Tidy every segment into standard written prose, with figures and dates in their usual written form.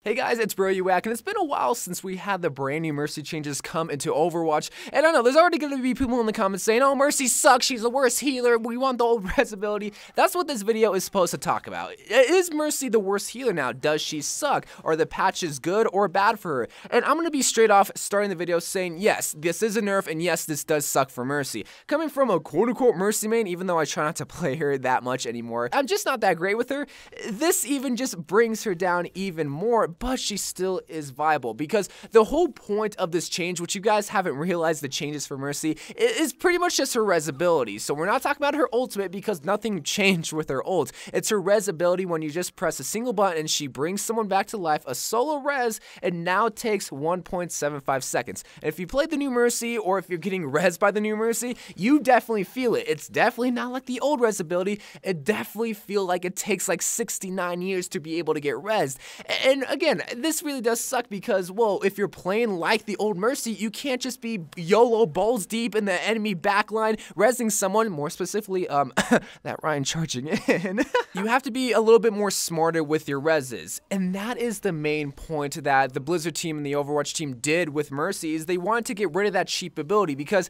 Hey guys, it's Bro You Whack, and it's been a while since we had the brand new Mercy changes come into Overwatch, and I know there's already going to be people in the comments saying, oh, Mercy sucks, she's the worst healer, we want the old res ability. That's what this video is supposed to talk about. Is Mercy the worst healer now? Does she suck? Are the patches good or bad for her? And I'm going to be straight off starting the video saying, yes, this is a nerf, and yes, this does suck for Mercy. Coming from a quote-unquote Mercy main, even though I try not to play her that much anymore, I'm just not that great with her. This even just brings her down even more, but she still is viable, because the whole point of this change, which you guys haven't realized the changes for Mercy, is pretty much just her res ability. So we're not talking about her ultimate, because nothing changed with her ult. It's her res ability when you just press a single button and she brings someone back to life, a solo res, and now takes 1.75 seconds. And if you played the new Mercy, or if you're getting res by the new Mercy, you definitely feel it. It's definitely not like the old res ability. It definitely feels like it takes like 69 years to be able to get resed. And again, this really does suck, because, well, if you're playing like the old Mercy, you can't just be YOLO balls deep in the enemy backline, rezzing someone, more specifically, that Ryan charging in. You have to be a little bit more smarter with your reses, and that is the main point that the Blizzard team and the Overwatch team did with Mercy, is they wanted to get rid of that cheap ability, because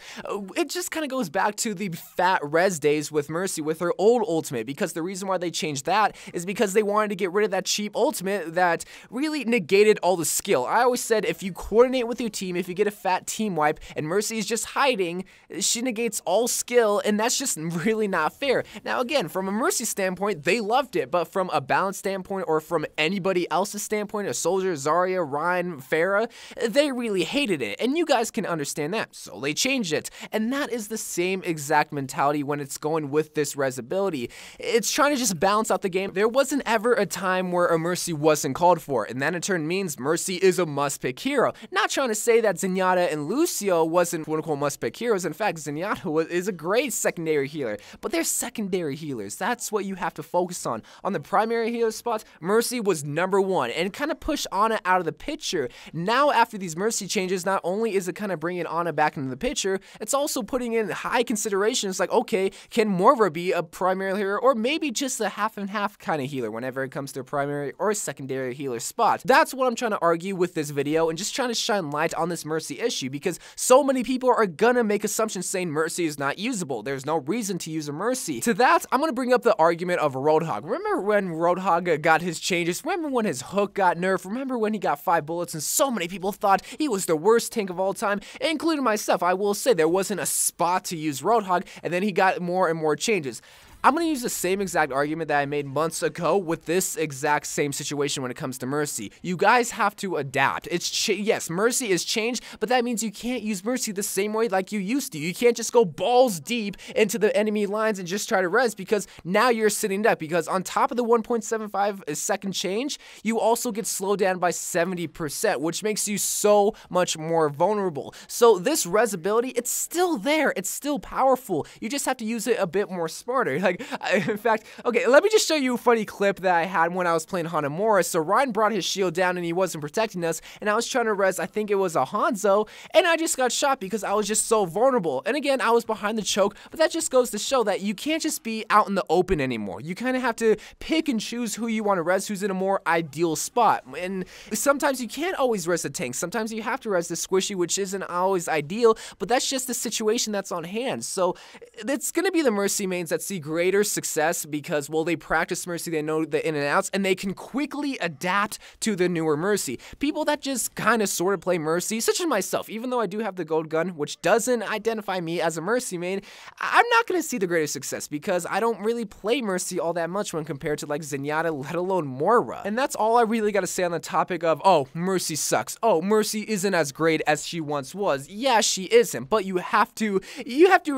it just kind of goes back to the fat res days with Mercy with her old ultimate, because the reason why they changed that is because they wanted to get rid of that cheap ultimate that really negated all the skill. I always said, if you coordinate with your team, if you get a fat team wipe and Mercy is just hiding, she negates all skill, and that's just really not fair. Now again, from a Mercy standpoint, they loved it, but from a balance standpoint, or from anybody else's standpoint, a Soldier, Zarya, Ryan, Pharah, they really hated it, and you guys can understand that, so they changed it. And that is the same exact mentality when it's going with this res ability. It's trying to just balance out the game. There wasn't ever a time where a Mercy wasn't called for, and that in turn means Mercy is a must-pick hero. Not trying to say that Zenyatta and Lucio wasn't quote-unquote must-pick heroes. In fact, Zenyatta is a great secondary healer, but they're secondary healers. That's what you have to focus on. On the primary healer spots, Mercy was #1, and kind of pushed Ana out of the picture. Now, after these Mercy changes, not only is it kind of bringing Ana back into the picture, it's also putting in high considerations like, okay, can Morva be a primary healer, or maybe just a half and half kind of healer whenever it comes to a primary or secondary healer spot. That's what I'm trying to argue with this video, and just trying to shine light on this Mercy issue, because so many people are gonna make assumptions saying Mercy is not usable. There's no reason to use a Mercy. To that, I'm gonna bring up the argument of Roadhog. Remember when Roadhog got his changes? Remember when his hook got nerfed? Remember when he got 5 bullets and so many people thought he was the worst tank of all time, including myself? I will say there wasn't a spot to use Roadhog, and then he got more and more changes. I'm going to use the same exact argument that I made months ago with this exact same situation when it comes to Mercy. You guys have to adapt. Yes, Mercy is changed, but that means you can't use Mercy the same way like you used to. You can't just go balls deep into the enemy lines and just try to res, because now you're sitting duck, because on top of the 1.75 second change, you also get slowed down by 70%, which makes you so much more vulnerable. So this res ability, it's still there. It's still powerful. You just have to use it a bit more smarter. Like, in fact, okay, let me just show you a funny clip that I had when I was playing Hanamura. So Ryan brought his shield down and he wasn't protecting us, and I was trying to res, I think it was a Hanzo, and I just got shot because I was just so vulnerable. And again, I was behind the choke, but that just goes to show that you can't just be out in the open anymore. You kind of have to pick and choose who you want to res, who's in a more ideal spot. And sometimes you can't always res the tank. Sometimes you have to res the squishy, which isn't always ideal, but that's just the situation that's on hand. So it's going to be the Mercy mains that see greater success because, well, they practice Mercy, they know the in and outs, and they can quickly adapt to the newer Mercy. People that just kind of sort of play Mercy, such as myself, even though I do have the gold gun, which doesn't identify me as a Mercy main, I'm not going to see the greatest success because I don't really play Mercy all that much when compared to like Zenyatta, let alone Moira. And that's all I really got to say on the topic of, oh, Mercy sucks. Oh, Mercy isn't as great as she once was. Yeah, she isn't, but you have to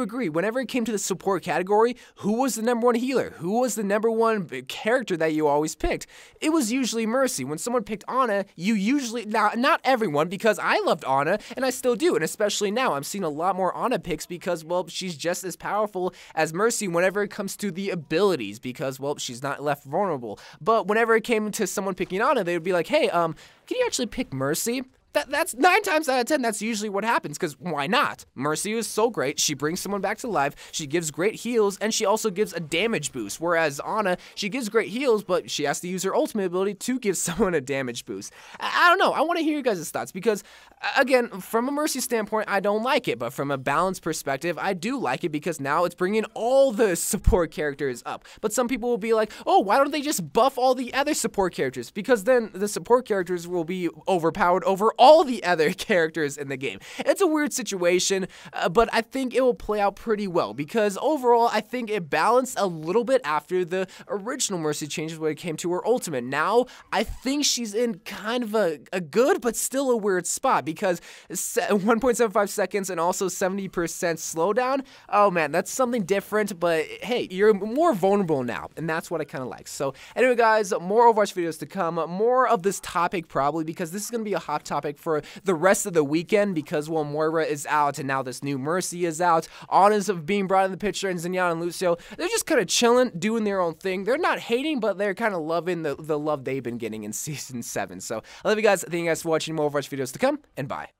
agree, whenever it came to the support category, who was the #1 healer? Who was the #1 character that you always picked? It was usually Mercy. When someone picked Ana, you usually, not everyone, because I loved Ana, and I still do, and especially now, I'm seeing a lot more Ana picks because, well, she's just as powerful as Mercy whenever it comes to the abilities, because, well, she's not left vulnerable. But whenever it came to someone picking Ana, they would be like, hey, can you actually pick Mercy? that's 9 times out of 10, that's usually what happens, because why not? Mercy is so great, she brings someone back to life, she gives great heals, and she also gives a damage boost, whereas Ana, she gives great heals, but she has to use her ultimate ability to give someone a damage boost. I don't know, I want to hear your guys' thoughts, because, again, from a Mercy standpoint, I don't like it, but from a balance perspective, I do like it, because now it's bringing all the support characters up. But some people will be like, oh, why don't they just buff all the other support characters? Because then the support characters will be overpowered over all the other characters in the game. It's a weird situation, but I think it will play out pretty well, because overall, I think it balanced a little bit after the original Mercy changes when it came to her ultimate. Now, I think she's in kind of a good, but still a weird spot, because 1.75 seconds and also 70% slowdown, oh man, that's something different, but hey, you're more vulnerable now, and that's what I kind of like. So anyway, guys, more Overwatch videos to come, more of this topic probably, because this is going to be a hot topic for the rest of the weekend, because, well, Moira is out, and now this new Mercy is out, Ana's being brought in the picture, and Zenyatta and Lucio, they're just kind of chilling, doing their own thing. They're not hating, but they're kind of loving the love they've been getting in Season 7. So I love you guys. Thank you guys for watching. More Overwatch videos to come, and bye.